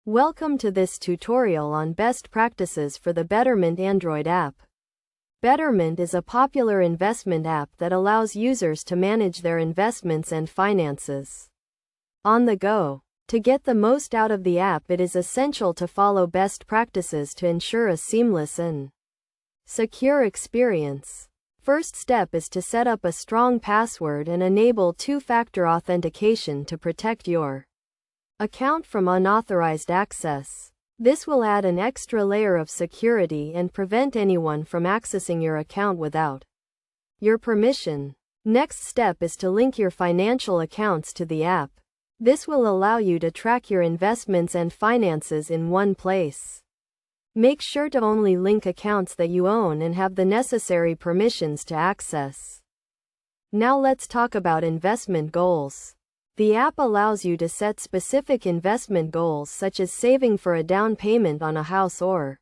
Welcome to this tutorial on best practices for the Betterment Android app. Betterment is a popular investment app that allows users to manage their investments and finances on the go. To get the most out of the app, it is essential to follow best practices to ensure a seamless and secure experience. First step is to set up a strong password and enable two-factor authentication to protect your account from unauthorized access. This will add an extra layer of security and prevent anyone from accessing your account without your permission. Next step is to link your financial accounts to the app. This will allow you to track your investments and finances in one place. Make sure to only link accounts that you own and have the necessary permissions to access. Now let's talk about investment goals. The app allows you to set specific investment goals such as saving for a down payment on a house or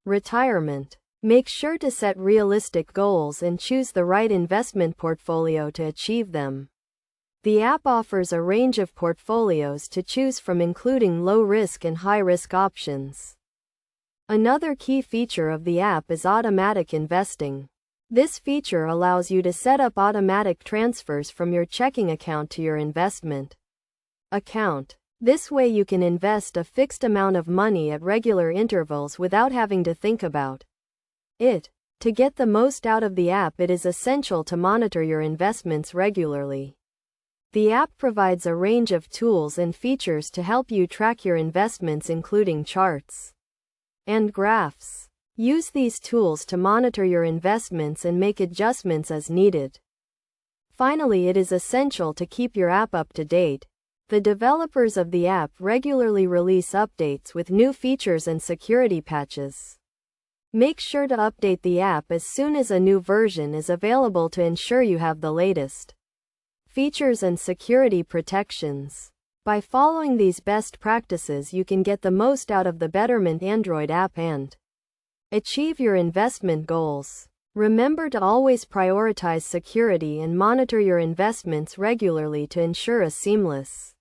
retirement. Make sure to set realistic goals and choose the right investment portfolio to achieve them. The app offers a range of portfolios to choose from, including low-risk and high-risk options. Another key feature of the app is automatic investing. This feature allows you to set up automatic transfers from your checking account to your investment account. This way you can invest a fixed amount of money at regular intervals without having to think about it. To get the most out of the app, it is essential to monitor your investments regularly. The app provides a range of tools and features to help you track your investments, including charts and graphs. Use these tools to monitor your investments and make adjustments as needed. Finally, it is essential to keep your app up to date. The developers of the app regularly release updates with new features and security patches. Make sure to update the app as soon as a new version is available to ensure you have the latest features and security protections. By following these best practices, you can get the most out of the Betterment Android app and achieve your investment goals. Remember to always prioritize security and monitor your investments regularly to ensure a seamless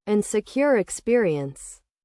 and secure experience.